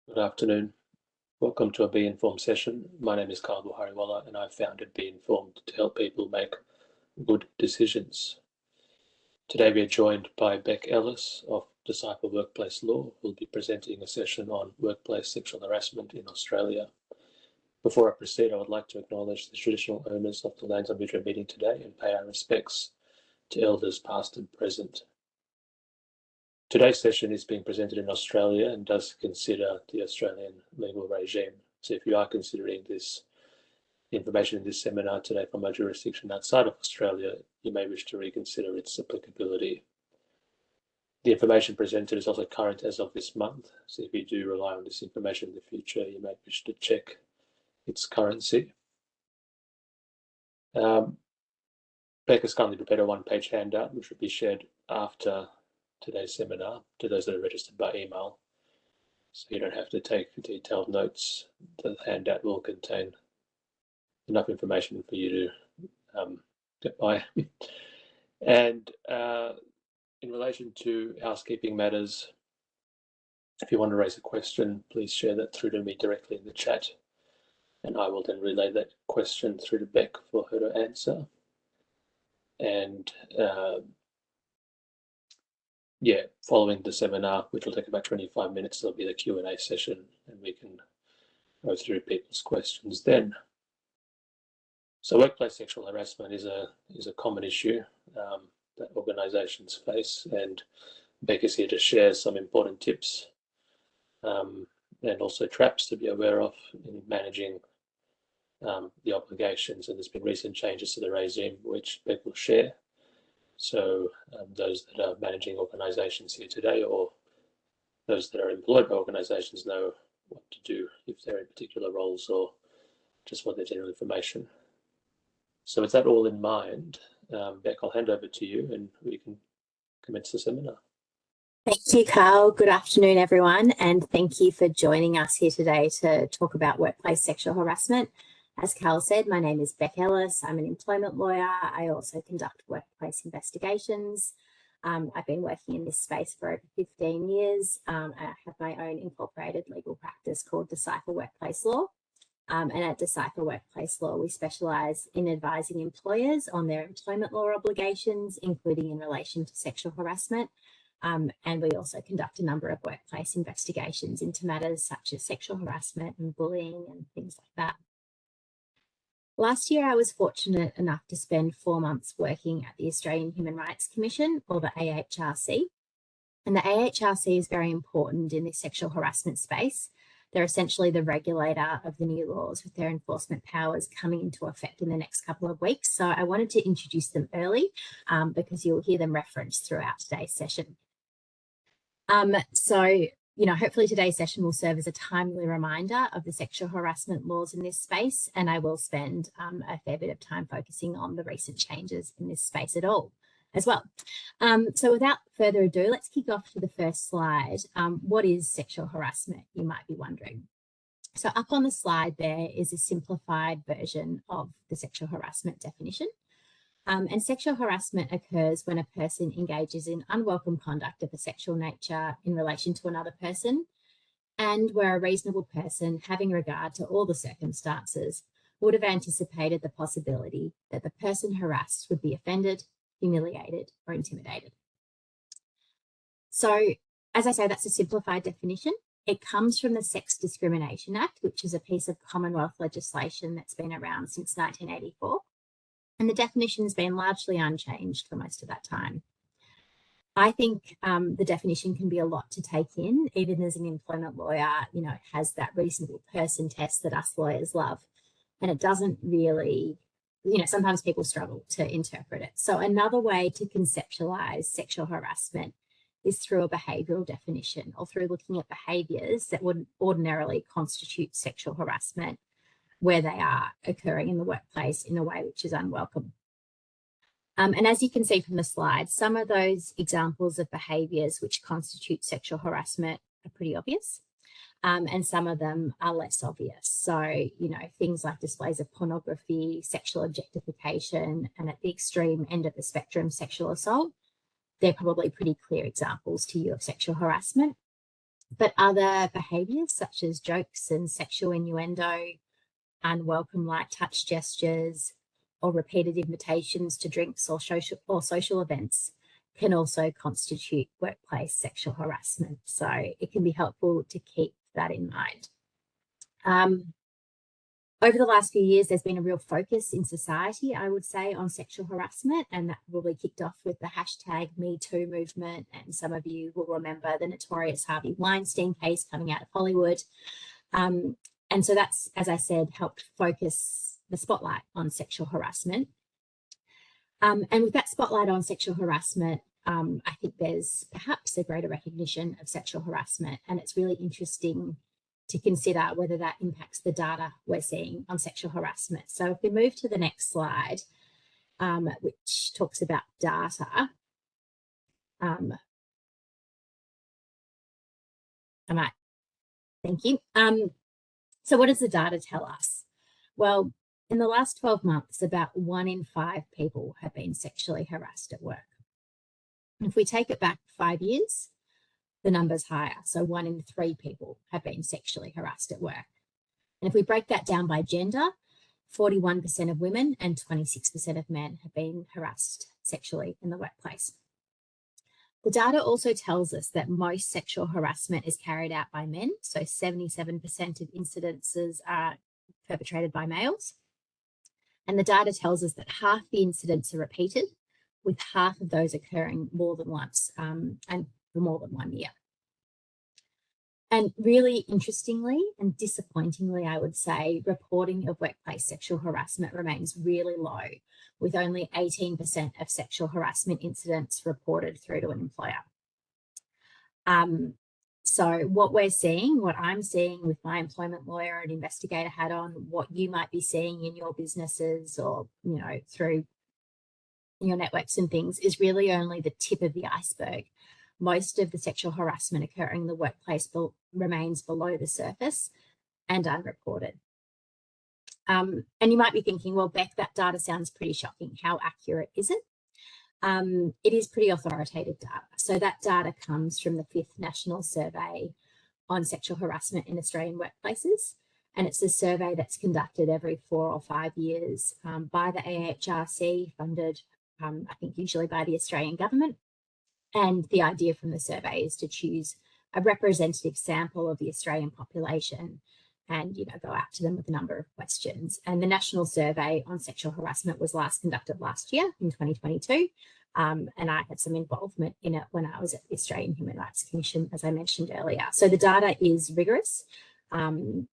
Good afternoon. Welcome to a Be Informed session. My name is Kyle Hariwala and I founded Be Informed to help people make good decisions. Today we are joined by Ellis of Decipher Workplace Law, who will be presenting a session on workplace sexual harassment in Australia. Before I proceed, I would like to acknowledge the traditional owners of the lands on which we're meeting today and pay our respects to elders past and present. Today's session is being presented in Australia and does consider the Australian legal regime. So if you are considering this information in this seminar today from a jurisdiction outside of Australia, you may wish to reconsider its applicability. The information presented is also current as of this month, so if you do rely on this information in the future, you may wish to check its currency. Beck has kindly prepared a one-page handout, which will be shared after today's seminar to those that are registered by email, so you don't have to take detailed notes. The handout will contain enough information for you to get by. And in relation to housekeeping matters, if you want to raise a question, please share that through to me directly in the chat, and I will then relay that question through to Beck for her to answer. And following the seminar, which will take about 25 minutes, there'll be the Q&A session and we can go through people's questions then. So workplace sexual harassment is a common issue that organisations face, and Beck is here to share some important tips and also traps to be aware of in managing the obligations. And there's been recent changes to the regime, which Beck will share. So those that are managing organisations here today, or those that are employed by organisations, know what to do if they're in particular roles or just want their general information. So with that all in mind, Beck, I'll hand over to you and we can commence the seminar. Thank you, Carl. Good afternoon, everyone, and thank you for joining us here today to talk about workplace sexual harassment. As Carl said, my name is Beck Ellis. I'm an employment lawyer. I also conduct workplace investigations. I've been working in this space for over 15 years. I have my own incorporated legal practice called Decipher Workplace Law. And at Decipher Workplace Law, we specialise in advising employers on their employment law obligations, including in relation to sexual harassment. And we also conduct a number of workplace investigations into matters such as sexual harassment and bullying and things like that. Last year, I was fortunate enough to spend 4 months working at the Australian Human Rights Commission, or the AHRC. And the AHRC is very important in this sexual harassment space. They're essentially the regulator of the new laws, with their enforcement powers coming into effect in the next couple of weeks. So I wanted to introduce them early because you'll hear them referenced throughout today's session. Hopefully today's session will serve as a timely reminder of the sexual harassment laws in this space, and I will spend a fair bit of time focusing on the recent changes in this space as well. So without further ado, let's kick off to the first slide. What is sexual harassment, you might be wondering? So up on the slide there is a simplified version of the sexual harassment definition. And sexual harassment occurs when a person engages in unwelcome conduct of a sexual nature in relation to another person, and where a reasonable person, having regard to all the circumstances, would have anticipated the possibility that the person harassed would be offended, humiliated, or intimidated. So, as I say, that's a simplified definition. It comes from the Sex Discrimination Act, which is a piece of Commonwealth legislation that's been around since 1984. And the definition has been largely unchanged for most of that time. I think the definition can be a lot to take in, even as an employment lawyer. It has that reasonable person test that us lawyers love. And it doesn't really, sometimes people struggle to interpret it. So another way to conceptualize sexual harassment is through a behavioural definition, or through looking at behaviours that would ordinarily constitute sexual harassment, where they are occurring in the workplace in a way which is unwelcome. And as you can see from the slide, some of those examples of behaviours which constitute sexual harassment are pretty obvious, and some of them are less obvious. So, things like displays of pornography, sexual objectification, and at the extreme end of the spectrum, sexual assault, they're probably pretty clear examples to you of sexual harassment. But other behaviours such as jokes and sexual innuendo, unwelcome light touch gestures, or repeated invitations to drinks or social events can also constitute workplace sexual harassment. So it can be helpful to keep that in mind. Over the last few years, there's been a real focus in society, I would say, on sexual harassment, and that probably kicked off with the hashtag #MeToo movement. And some of you will remember the notorious Harvey Weinstein case coming out of Hollywood. And so that's, as I said, helped focus the spotlight on sexual harassment. And with that spotlight on sexual harassment, I think there's perhaps a greater recognition of sexual harassment, and it's really interesting to consider whether that impacts the data we're seeing on sexual harassment. So if we move to the next slide, which talks about data, thank you. So what does the data tell us? Well, in the last 12 months, about 1 in 5 people have been sexually harassed at work. And if we take it back 5 years, the number's higher. So 1 in 3 people have been sexually harassed at work. And if we break that down by gender, 41% of women and 26% of men have been harassed sexually in the workplace. The data also tells us that most sexual harassment is carried out by men. So 77% of incidences are perpetrated by males. And the data tells us that half the incidents are repeated, with half of those occurring more than once and for more than 1 year. And really interestingly and disappointingly, I would say, reporting of workplace sexual harassment remains really low, with only 18% of sexual harassment incidents reported through to an employer. So what I'm seeing with my employment lawyer and investigator hat on, what you might be seeing in your businesses or, through your networks and things, is really only the tip of the iceberg. Most of the sexual harassment occurring in the workplace remains below the surface and unreported. And you might be thinking, well, Beck, that data sounds pretty shocking. How accurate is it? It is pretty authoritative data. So that data comes from the 5th National Survey on Sexual Harassment in Australian Workplaces. And it's a survey that's conducted every 4 or 5 years by the AHRC, funded, I think, usually by the Australian government. And the idea from the survey is to choose a representative sample of the Australian population and go out to them with a number of questions. And the National Survey on Sexual Harassment was last conducted last year in 2022. And I had some involvement in it when I was at the Australian Human Rights Commission, as I mentioned earlier. So the data is rigorous. And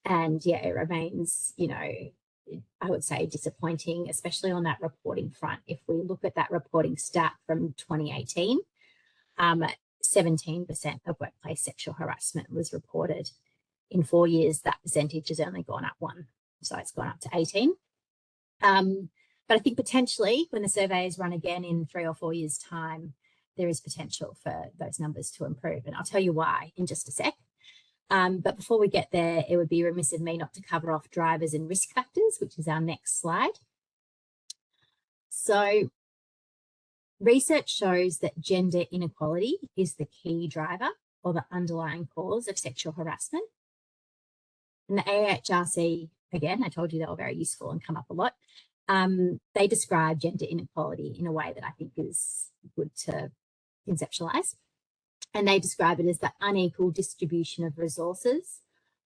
yeah, it remains, I would say, disappointing, especially on that reporting front. If we look at that reporting stat from 2018, 17% of workplace sexual harassment was reported. In 4 years, that percentage has only gone up 1, so it's gone up to 18. But I think potentially when the survey is run again in 3 or 4 years' time, there is potential for those numbers to improve. And I'll tell you why in just a sec. But before we get there, it would be remiss of me not to cover off drivers and risk factors, which is our next slide. So research shows that gender inequality is the key driver or the underlying cause of sexual harassment. And the AHRC, again, I told you they were very useful and come up a lot. They describe gender inequality in a way that I think is good to conceptualize. And they describe it as the unequal distribution of resources,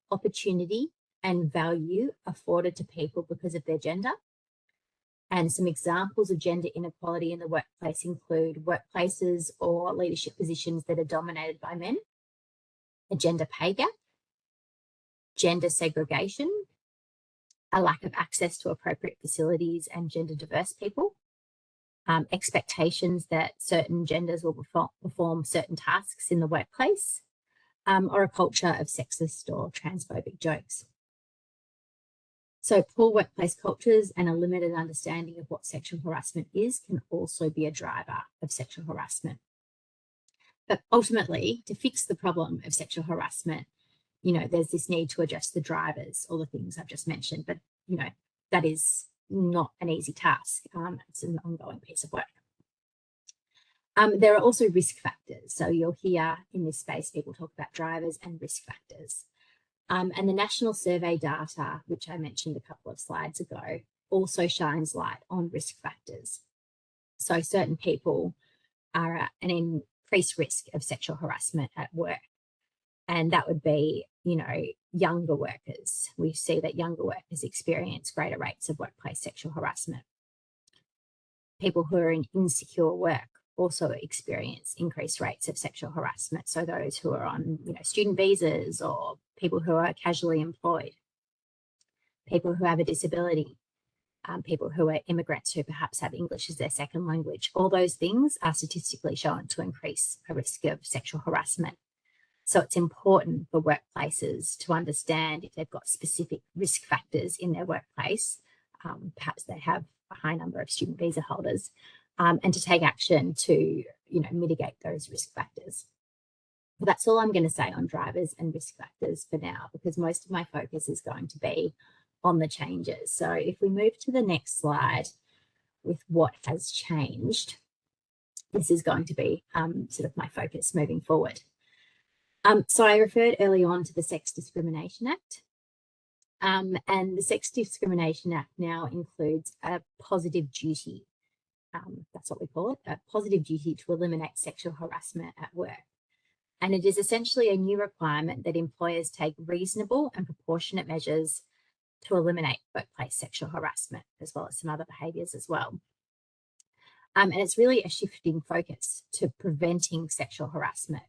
opportunity, and value afforded to people because of their gender. And some examples of gender inequality in the workplace include workplaces or leadership positions that are dominated by men, a gender pay gap, gender segregation, a lack of access to appropriate facilities and gender diverse people, expectations that certain genders will perform certain tasks in the workplace, or a culture of sexist or transphobic jokes. So poor workplace cultures and a limited understanding of what sexual harassment is can also be a driver of sexual harassment. But ultimately, to fix the problem of sexual harassment, there's this need to address the drivers, all the things I've just mentioned, but, that is not an easy task. It's an ongoing piece of work. There are also risk factors. So you'll hear in this space people talk about drivers and risk factors. And the national survey data, which I mentioned a couple of slides ago, also shines light on risk factors. So certain people are at an increased risk of sexual harassment at work. And that would be, younger workers. We see that younger workers experience greater rates of workplace sexual harassment. People who are in insecure work also experience increased rates of sexual harassment. So those who are on, student visas, or people who are casually employed, people who have a disability, people who are immigrants who perhaps have English as their second language, all those things are statistically shown to increase a risk of sexual harassment. So it's important for workplaces to understand if they've got specific risk factors in their workplace. Perhaps they have a high number of student visa holders, and to take action to mitigate those risk factors. But that's all I'm going to say on drivers and risk factors for now, because most of my focus is going to be on the changes. So if we move to the next slide with what has changed, this is going to be sort of my focus moving forward. So I referred early on to the Sex Discrimination Act. And the Sex Discrimination Act now includes a positive duty. That's what we call it, a positive duty to eliminate sexual harassment at work. And it is essentially a new requirement that employers take reasonable and proportionate measures to eliminate workplace sexual harassment, as well as some other behaviours as well. And it's really a shifting focus to preventing sexual harassment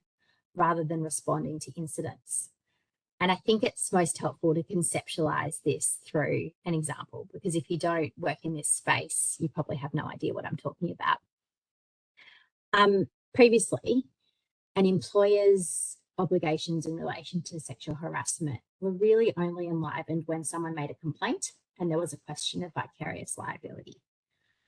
rather than responding to incidents. And I think it's most helpful to conceptualise this through an example, because if you don't work in this space, you probably have no idea what I'm talking about. Previously, an employer's obligations in relation to sexual harassment were really only enlivened when someone made a complaint and there was a question of vicarious liability.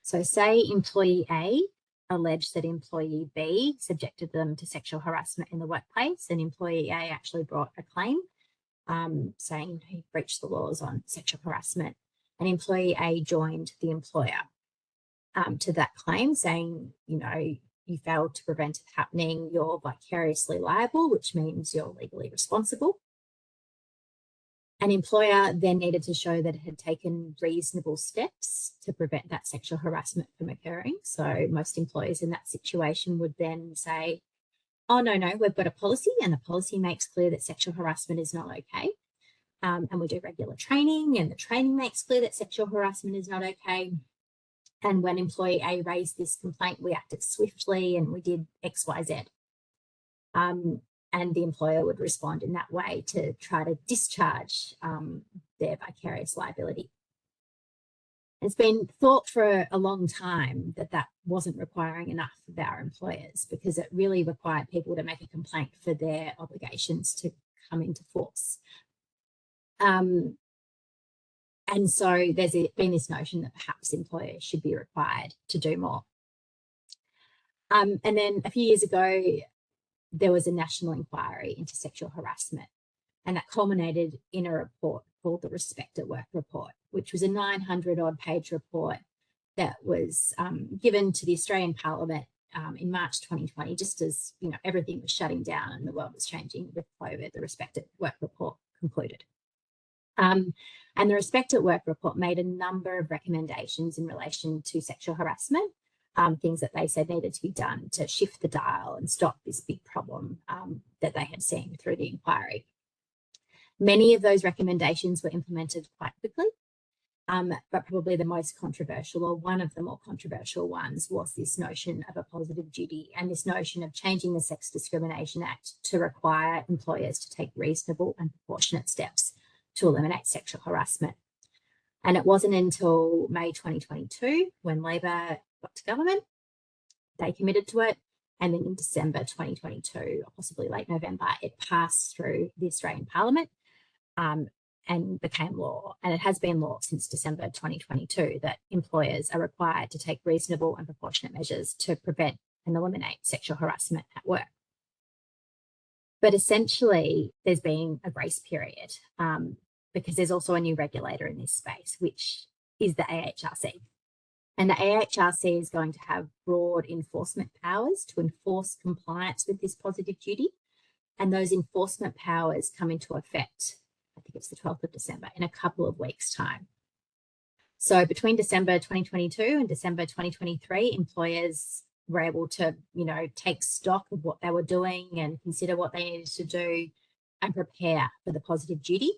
So say employee A alleged that employee B subjected them to sexual harassment in the workplace, and employee A actually brought a claim saying he breached the laws on sexual harassment, and employee A joined the employer to that claim, saying, you failed to prevent it happening, you're vicariously liable, which means you're legally responsible. An employer then needed to show that it had taken reasonable steps to prevent that sexual harassment from occurring. So most employers in that situation would then say, oh, no, we've got a policy, and the policy makes clear that sexual harassment is not okay. And we do regular training, and the training makes clear that sexual harassment is not okay. And when employee A raised this complaint, we acted swiftly and we did X, Y, Z. And the employer would respond in that way to try to discharge their vicarious liability. It's been thought for a long time that that wasn't requiring enough of our employers, because it really required people to make a complaint for their obligations to come into force. And so there's been this notion that perhaps employers should be required to do more. And then a few years ago, there was a national inquiry into sexual harassment, and that culminated in a report called the Respect at Work report, which was a 900-odd page report that was given to the Australian Parliament in March 2020, just as everything was shutting down and the world was changing with COVID. The Respect at Work report concluded. And the Respect at Work report made a number of recommendations in relation to sexual harassment, things that they said needed to be done to shift the dial and stop this big problem that they had seen through the inquiry. Many of those recommendations were implemented quite quickly, but probably the most controversial, or one of the more controversial ones, was this notion of a positive duty, and this notion of changing the Sex Discrimination Act to require employers to take reasonable and proportionate steps to eliminate sexual harassment. And it wasn't until May 2022, when Labor got to government, they committed to it. And then in December 2022, or possibly late November, it passed through the Australian Parliament and became law. And it has been law since December 2022 that employers are required to take reasonable and proportionate measures to prevent and eliminate sexual harassment at work. But essentially, there's been a grace period because there's also a new regulator in this space, which is the AHRC. And the AHRC is going to have broad enforcement powers to enforce compliance with this positive duty. And those enforcement powers come into effect, I think it's the 12th of December, in a couple of weeks' time. So between December 2022 and December 2023, employers were able to, take stock of what they were doing and consider what they needed to do and prepare for the positive duty.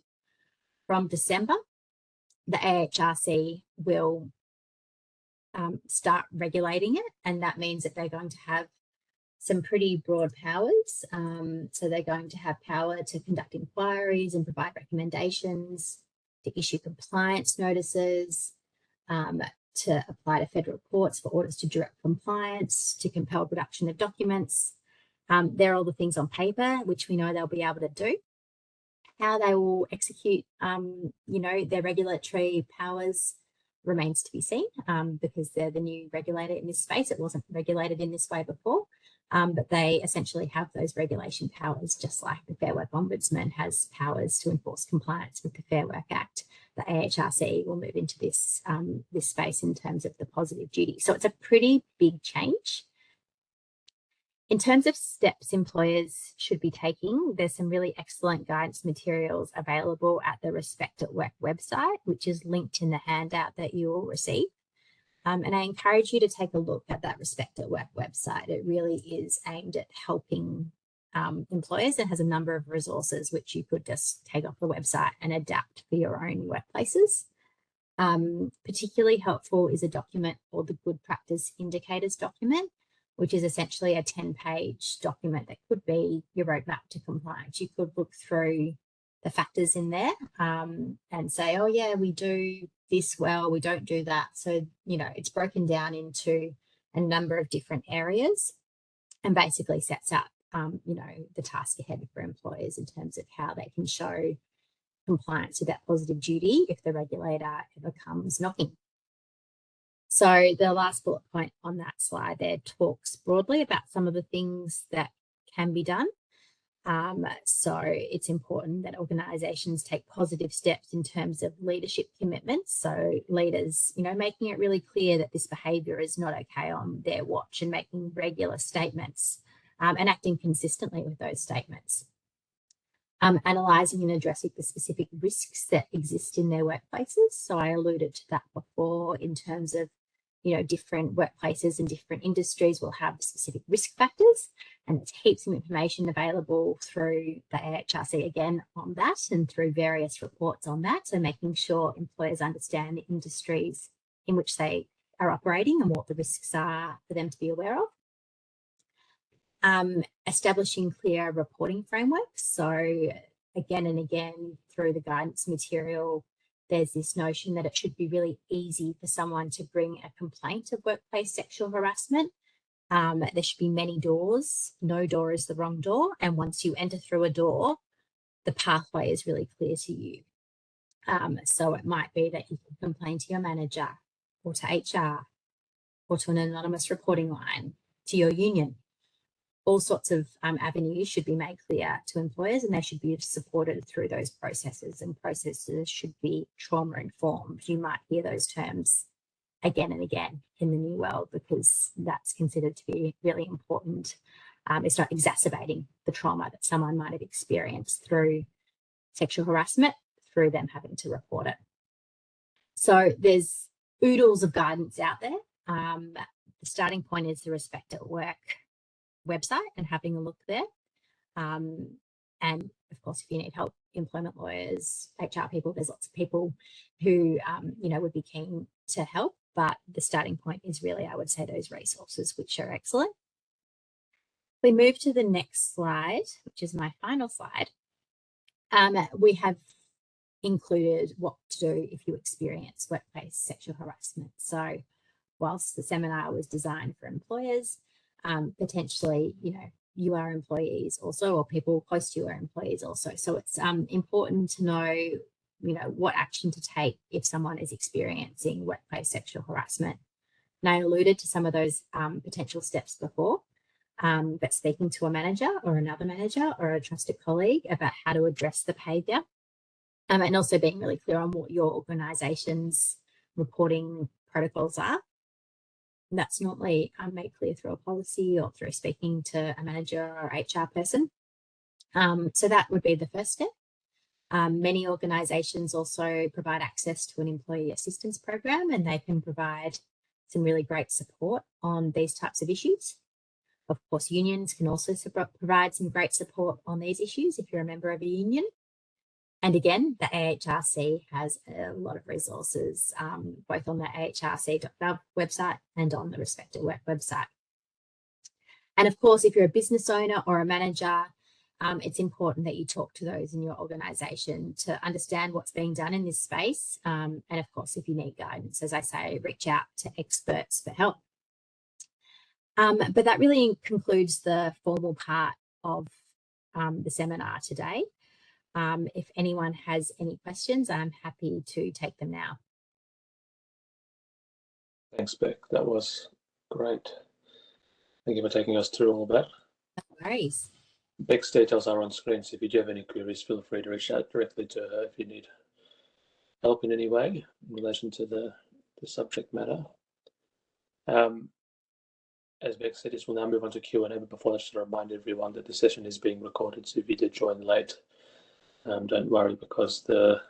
From December, the AHRC will start regulating it, and that means that they're going to have some pretty broad powers. So they're going to have power to conduct inquiries and provide recommendations, to issue compliance notices, to apply to federal courts for orders to direct compliance, to compel production of documents. They're all the things on paper, which we know they'll be able to do. How they will execute, their regulatory powers remains to be seen, because they're the new regulator in this space. It wasn't regulated in this way before, but they essentially have those regulation powers, just like the Fair Work Ombudsman has powers to enforce compliance with the Fair Work Act. The AHRC will move into this space in terms of the positive duty. So it's a pretty big change. In terms of steps employers should be taking, there's some really excellent guidance materials available at the Respect at Work website, which is linked in the handout that you will receive. And I encourage you to take a look at that Respect at Work website. It really is aimed at helping employers. It has a number of resources which you could just take off the website and adapt for your own workplaces. Particularly helpful is a document called the Good Practice Indicators document, which is essentially a 10-page document that could be your roadmap to compliance. You could look through the factors in there and say, oh yeah, we do this well, we don't do that. So, it's broken down into a number of different areas and basically sets out, the task ahead for employers in terms of how they can show compliance with that positive duty if the regulator ever comes knocking. So the last bullet point on that slide there talks broadly about some of the things that can be done. So it's important that organisations take positive steps in terms of leadership commitments. So leaders, making it really clear that this behaviour is not okay on their watch, and making regular statements and acting consistently with those statements. Analysing and addressing the specific risks that exist in their workplaces. So I alluded to that before in terms of, different workplaces and different industries will have specific risk factors, and there's heaps of information available through the AHRC again on that and through various reports on that. So making sure employers understand the industries in which they are operating and what the risks are for them to be aware of. Establishing clear reporting frameworks. So again and again through the guidance material, there's this notion that it should be really easy for someone to bring a complaint of workplace sexual harassment. There should be many doors. No door is the wrong door. And once you enter through a door, the pathway is really clear to you. So it might be that you can complain to your manager or to HR or to an anonymous reporting line, to your union. All sorts of avenues should be made clear to employers, and they should be supported through those processes, and processes should be trauma informed. You might hear those terms again and again in the new world because that's considered to be really important. It's not exacerbating the trauma that someone might have experienced through sexual harassment, through them having to report it. So there's oodles of guidance out there. The starting point is the Respect at Work website and having a look there. And of course, if you need help, employment lawyers, HR people, there's lots of people who, would be keen to help. But the starting point is really, I would say, those resources, which are excellent. We move to the next slide, which is my final slide. We have included what to do if you experience workplace sexual harassment. So whilst the seminar was designed for employers, potentially, you are employees also, or people close to you are employees also. So it's important to know, what action to take if someone is experiencing workplace sexual harassment. And I alluded to some of those potential steps before, but speaking to a manager or another manager or a trusted colleague about how to address the behaviour, and also being really clear on what your organisation's reporting protocols are. That's normally made clear through a policy or through speaking to a manager or HR person. So that would be the first step. Many organisations also provide access to an employee assistance program, and they can provide some really great support on these types of issues. Of course, unions can also provide some great support on these issues if you're a member of a union. And again, the AHRC has a lot of resources, both on the ahrc.gov website and on the Respect at Work website. And of course, if you're a business owner or a manager, it's important that you talk to those in your organisation to understand what's being done in this space. And of course, if you need guidance, as I say, reach out to experts for help. But that really concludes the formal part of the seminar today. If anyone has any questions, I'm happy to take them now. Thanks, Beck. That was great. Thank you for taking us through all that. No worries. Beck's details are on screen, so if you do have any queries, feel free to reach out directly to her if you need help in any way in relation to the subject matter. As Beck said, we'll now move on to Q&A, but before that, just to remind everyone that the session is being recorded, so if you did join late, don't worry, because the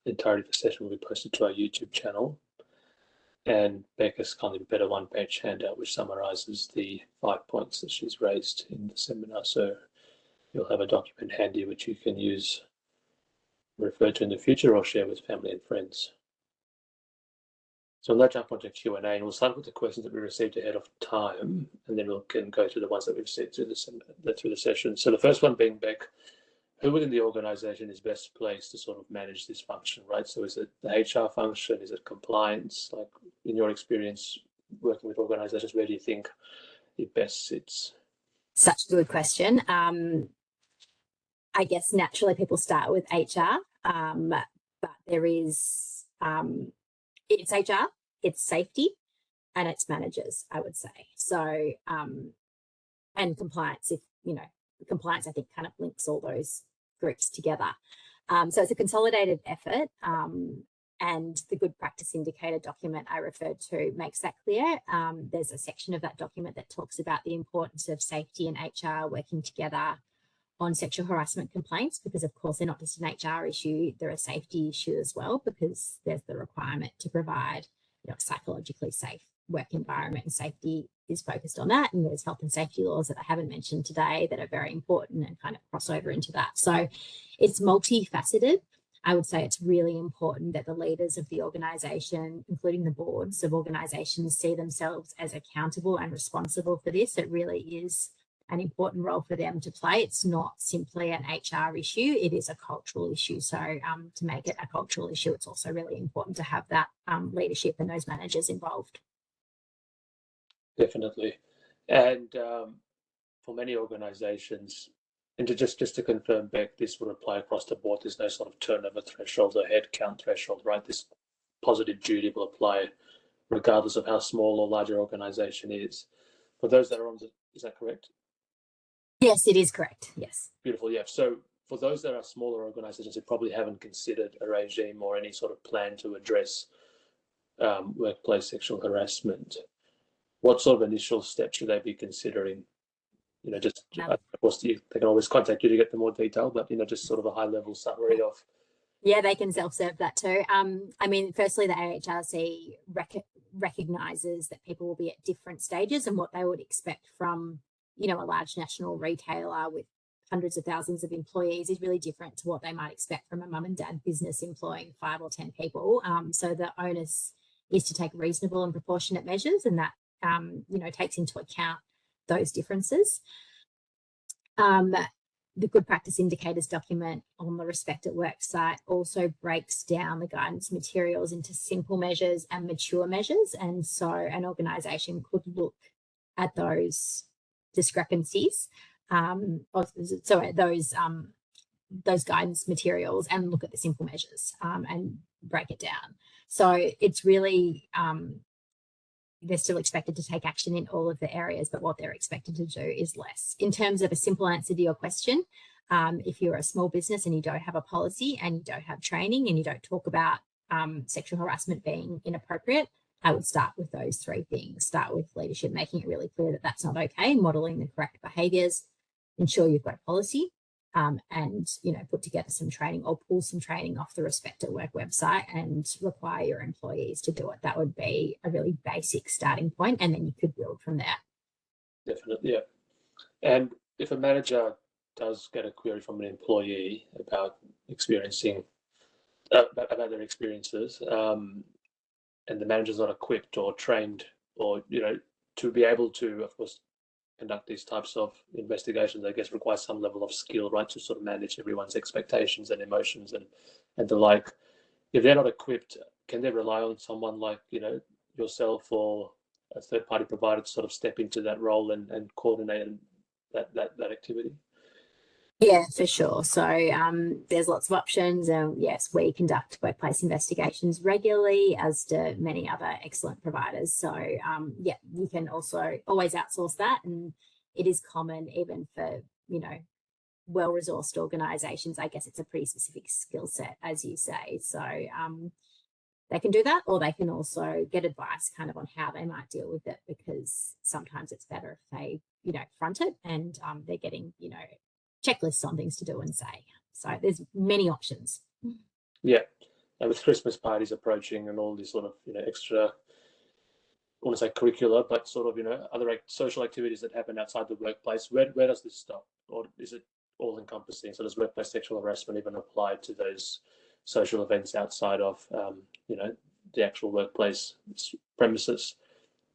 entirety of the session will be posted to our YouTube channel. And Beck has kindly prepared a one-page handout which summarises the 5 points that she's raised in the seminar. So you'll have a document handy which you can use, refer to in the future, or share with family and friends. So I'll now jump onto Q&A, and we'll start with the questions that we received ahead of time, and then we can go to the ones that we've received through the session. So the first one being, Beck, who within the organisation is best placed to sort of manage this function, right? So is it the HR function? Is it compliance? Like, in your experience working with organisations, where do you think it best sits? Such a good question. I guess naturally people start with HR, but there is, it's HR, it's safety, and it's managers, I would say. So, and compliance, if, you know, compliance, I think, kind of links all those groups together. So it's a consolidated effort, and the good practice indicator document I referred to makes that clear. There's a section of that document that talks about the importance of safety and HR working together on sexual harassment complaints, because of course they're not just an HR issue, they're a safety issue as well, because there's the requirement to provide, you know, psychologically safe work environment, and safety is focused on that. And there's health and safety laws that I haven't mentioned today that are very important and kind of cross over into that. So it's multifaceted. I would say it's really important that the leaders of the organisation, including the boards of organisations, see themselves as accountable and responsible for this. It really is an important role for them to play. It's not simply an HR issue, it is a cultural issue. So to make it a cultural issue, it's also really important to have that leadership and those managers involved. Definitely. And for many organisations, and just to confirm, Beck, this would apply across the board. There's no sort of turnover threshold or headcount threshold, right? This positive duty will apply regardless of how small or large your organisation is. For those that are on, is that correct? Yes, it is correct. Yes. Beautiful. Yeah. So for those that are smaller organisations who probably haven't considered a regime or any sort of plan to address workplace sexual harassment, what sort of initial steps should they be considering? You know, just of course they can always contact you to get the more detail, but you know, just sort of a high-level summary of. Yeah, they can self-serve that too. I mean, firstly, the AHRC recognises that people will be at different stages, and what they would expect from, you know, a large national retailer with hundreds of thousands of employees is really different to what they might expect from a mum and dad business employing 5 or 10 people. So the onus is to take reasonable and proportionate measures, and that you know, takes into account those differences. The good practice indicators document on the Respect at Work site also breaks down the guidance materials into simple measures and mature measures, and so an organisation could look at those discrepancies, those guidance materials, and look at the simple measures and break it down. So it's really they're still expected to take action in all of the areas, but what they're expected to do is less. In terms of a simple answer to your question, if you're a small business and you don't have a policy and you don't have training and you don't talk about sexual harassment being inappropriate, I would start with those three things. Start with leadership, making it really clear that that's not okay, modeling the correct behaviours, ensure you've got a policy, and put together some training or pull some training off the Respect at Work website and require your employees to do it. That would be a really basic starting point, and then you could build from there. Definitely, yeah. And if a manager does get a query from an employee about about their experiences, and the manager's not equipped or trained, or to be able to, of course, conduct these types of investigations, I guess, requires some level of skill, right, to sort of manage everyone's expectations and emotions and the like. If they're not equipped, can they rely on someone like yourself or a third-party provider to sort of step into that role and coordinate that activity? Yeah, for sure. So there's lots of options. Yes, we conduct workplace investigations regularly, as do many other excellent providers. So yeah, you can also always outsource that. And it is common even for, well-resourced organisations. I guess it's a pretty specific skill set, as you say. So they can do that, or they can also get advice kind of on how they might deal with it, because sometimes it's better if they, front it and they're getting, checklists on things to do and say. So there's many options. Yeah. And with Christmas parties approaching and all these sort of, extra, I want to say curricular, but sort of, other social activities that happen outside the workplace, where does this stop? Or is it all encompassing? So does workplace sexual harassment even apply to those social events outside of, the actual workplace premises?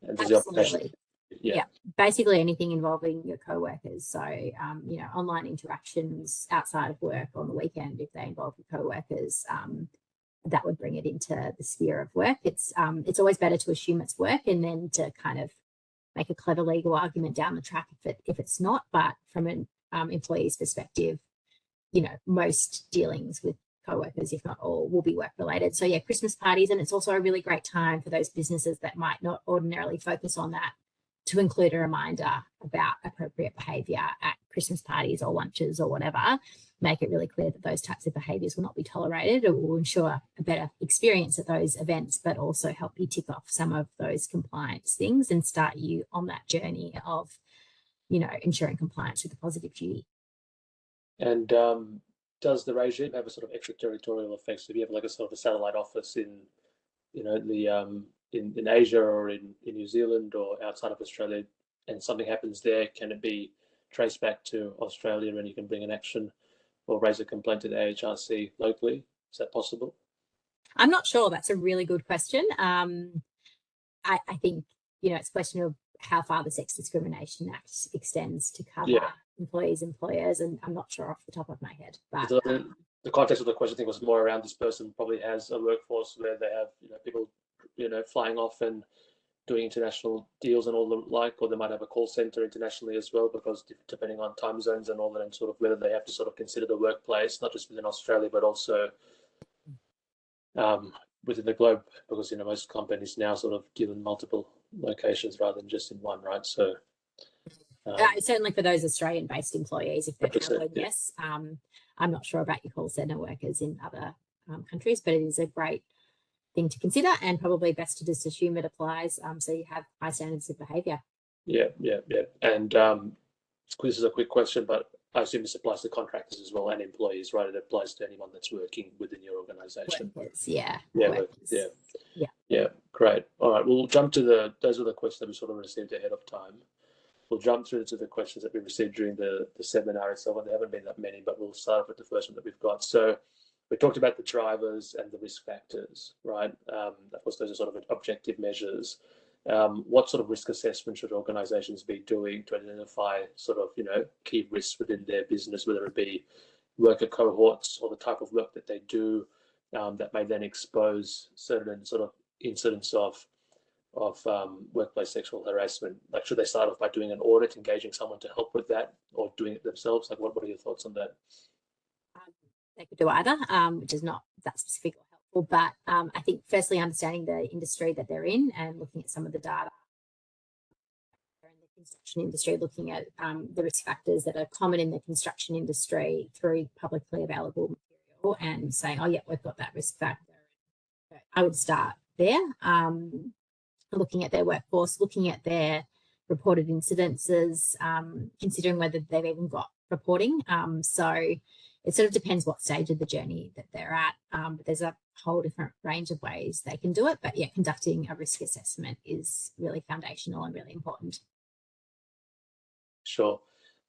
And does Absolutely. Yeah. Basically anything involving your co-workers. So, online interactions outside of work on the weekend, if they involve your co-workers, that would bring it into the sphere of work. It's always better to assume it's work and then to kind of make a clever legal argument down the track if it's not. But from an employee's perspective, most dealings with co-workers, if not all, will be work related. So yeah, Christmas parties, and it's also a really great time for those businesses that might not ordinarily focus on that, to include a reminder about appropriate behaviour at Christmas parties or lunches or whatever. Make it really clear that those types of behaviours will not be tolerated. It will ensure a better experience at those events, but also help you tick off some of those compliance things and start you on that journey of, ensuring compliance with the positive duty. And does the regime have a sort of extraterritorial effect? So if you have like a sort of a satellite office in, in Asia or in New Zealand or outside of Australia, and something happens there, can it be traced back to Australia and you can bring an action or raise a complaint to the AHRC locally? Is that possible? I'm not sure. That's a really good question. I think, it's a question of how far the Sex Discrimination Act extends to cover employees, employers, and I'm not sure off the top of my head. But the context of the question, I think, was more around this person probably has a workforce where they have people flying off and doing international deals and all the like, or they might have a call center internationally as well, because depending on time zones and all that, and sort of whether they have to sort of consider the workplace not just within Australia but also within the globe, because most companies now sort of deal in multiple locations rather than just in one, right? So certainly for those Australian-based employees, if they're traveling, yeah. yes. I'm not sure about your call centre workers in other countries, but it is a great thing to consider, and probably best to just assume it applies, so you have high standards of behaviour. Yeah. And this is a quick question, but I assume this applies to contractors as well and employees, right? It applies to anyone that's working within your organisation. Workers, yeah. Yeah, great. All right, we'll jump to those are the questions that we sort of received ahead of time. We'll jump through to the questions that we received during the seminar itself, and there haven't been that many, but we'll start off with the first one that we've got. So we talked about the drivers and the risk factors, right? Of course, those are sort of objective measures. What sort of risk assessment should organisations be doing to identify sort of, key risks within their business, whether it be worker cohorts or the type of work that they do, that may then expose certain sort of incidents of workplace sexual harassment? Like, should they start off by doing an audit, engaging someone to help with that, or doing it themselves? Like, what are your thoughts on that? They could do either, which is not that specific or helpful. But I think firstly understanding the industry that they're in and looking at some of the data in the construction industry, looking at the risk factors that are common in the construction industry through publicly available material, and saying, oh yeah, we've got that risk factor. I would start there. looking at their workforce, looking at their reported incidences, considering whether they've even got reporting. So it sort of depends what stage of the journey that they're at. But there's a whole different range of ways they can do it. But yeah, conducting a risk assessment is really foundational and really important. Sure.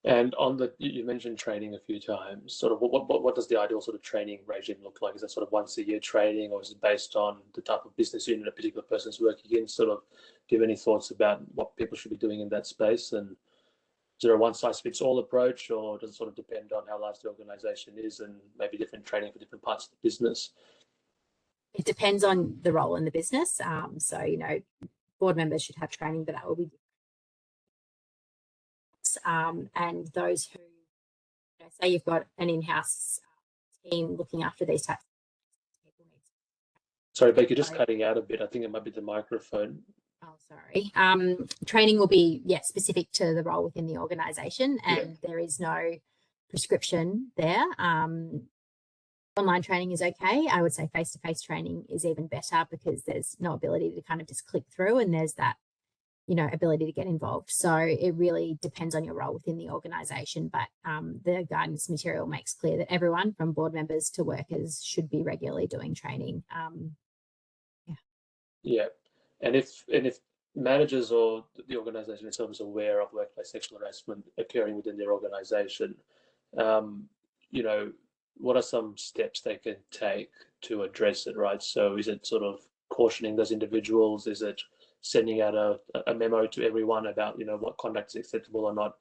And on the, you mentioned training a few times. Sort of, what does the ideal sort of training regime look like? Is that sort of once a year training, or is it based on the type of business unit a particular person's working in? Sort of, do you have any thoughts about what people should be doing in that space? And is there a one-size-fits-all approach, or does it sort of depend on how large the organisation is and maybe different training for different parts of the business? It depends on the role in the business. So, board members should have training, but that will be and those who, say you've got an in-house team looking after these types of people. Sorry, Becky, just cutting out a bit. I think it might be the microphone. Oh, sorry. Training will be, specific to the role within the organisation, and there is no prescription there. Online training is okay. I would say face-to-face training is even better because there's no ability to kind of just click through, and there's that, ability to get involved. So it really depends on your role within the organisation, but the guidance material makes clear that everyone from board members to workers should be regularly doing training. Yeah. And if managers or the organisation itself is aware of workplace sexual harassment occurring within their organisation, what are some steps they can take to address it, right? So is it sort of cautioning those individuals? Is it sending out a memo to everyone about, what conduct is acceptable or not?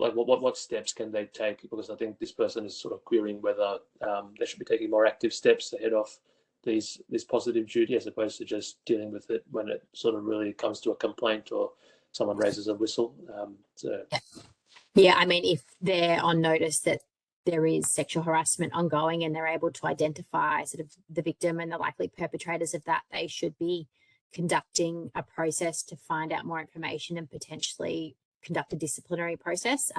Like what steps can they take? Because I think this person is sort of querying whether they should be taking more active steps ahead of this positive duty, as opposed to just dealing with it when it sort of really comes to a complaint or someone raises a whistle. Yeah, I mean, if they're on notice that there is sexual harassment ongoing and they're able to identify sort of the victim and the likely perpetrators of that, they should be conducting a process to find out more information and potentially conduct a disciplinary process.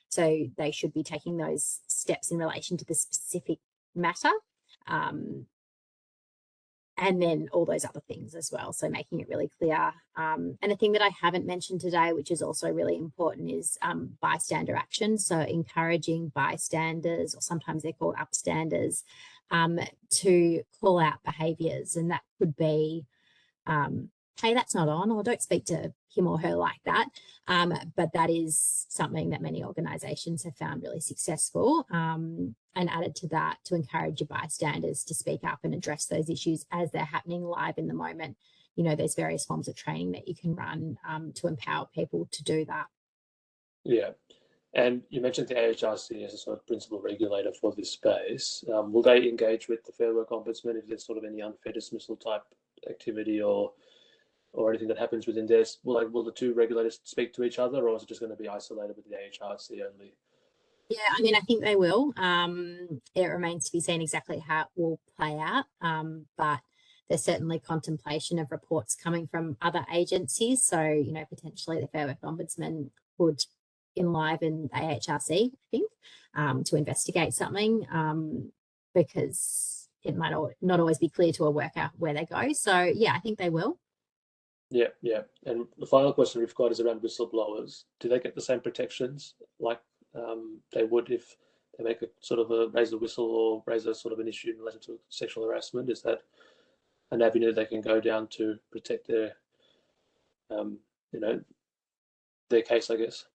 So they should be taking those steps in relation to the specific matter. And then all those other things as well. So making it really clear. And a thing that I haven't mentioned today, which is also really important, is bystander action. So encouraging bystanders, or sometimes they're called upstanders, to call out behaviours. And that could be, hey, that's not on, or don't speak to him or her like that. But that is something that many organisations have found really successful. And added to that, to encourage your bystanders to speak up and address those issues as they're happening live in the moment. There's various forms of training that you can run to empower people to do that. Yeah. And you mentioned the AHRC as a sort of principal regulator for this space. Will they engage with the Fair Work Ombudsman if there's sort of any unfair dismissal type activity or anything that happens within this? Will the two regulators speak to each other, or is it just going to be isolated with the AHRC only? Yeah, I mean, I think they will. It remains to be seen exactly how it will play out. But there's certainly contemplation of reports coming from other agencies. So, potentially the Fair Work Ombudsman would enliven the AHRC, I think, to investigate something, because it might not always be clear to a worker where they go. So, yeah, I think they will. Yeah. And the final question we've got is around whistleblowers. Do they get the same protections like they would if they make a sort of raise a whistle or raise a sort of an issue in relation to sexual harassment? Is that an avenue they can go down to protect their, their case, I guess?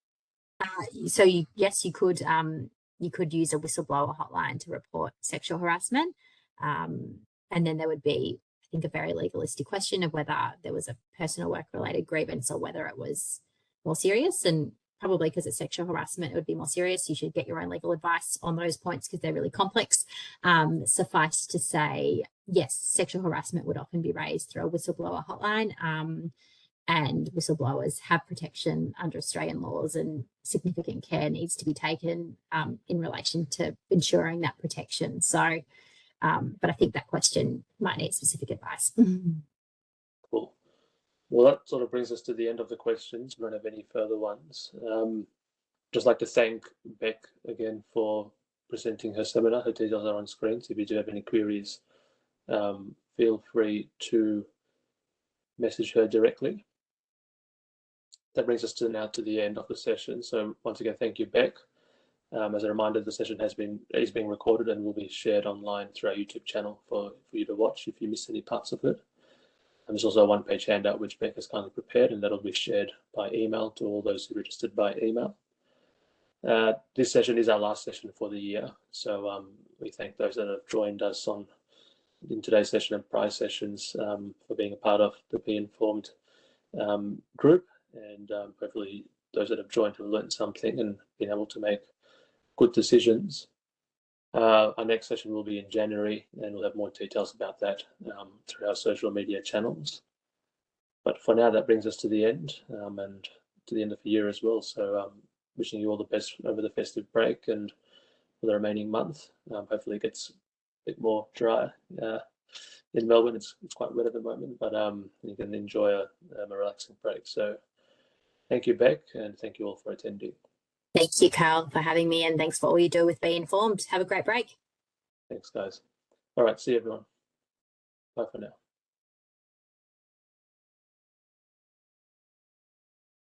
So yes, you could use a whistleblower hotline to report sexual harassment, and then there would be, I think, a very legalistic question of whether there was a personal work-related grievance or whether it was more serious. And probably because it's sexual harassment, it would be more serious. You should get your own legal advice on those points because they're really complex. Suffice to say, yes, sexual harassment would often be raised through a whistleblower hotline. And whistleblowers have protection under Australian laws, and significant care needs to be taken in relation to ensuring that protection. So, but I think that question might need specific advice. Cool. Well, that sort of brings us to the end of the questions. We don't have any further ones. Just like to thank Beck again for presenting her seminar. Her details are on screen, so if you do have any queries, feel free to message her directly. That brings us to the end of the session. So once again, thank you, Beck. As a reminder, the session is being recorded and will be shared online through our YouTube channel for you to watch if you missed any parts of it. And there's also a one-page handout which Beck has kindly prepared, and that'll be shared by email to all those who registered by email. This session is our last session for the year, so we thank those that have joined us in today's session and prior sessions for being a part of the Be Informed group, and hopefully those that have joined have learned something and been able to make good decisions. Our next session will be in January, and we'll have more details about that through our social media channels. But for now, that brings us to the end, and to the end of the year as well. So wishing you all the best over the festive break and for the remaining month. Hopefully it gets a bit more dry in Melbourne. It's quite wet at the moment, but you can enjoy a relaxing break. So thank you, Beck, and thank you all for attending. Thank you, Carl, for having me, and thanks for all you do with Be Informed. Have a great break. Thanks, guys. All right, see you, everyone. Bye for now.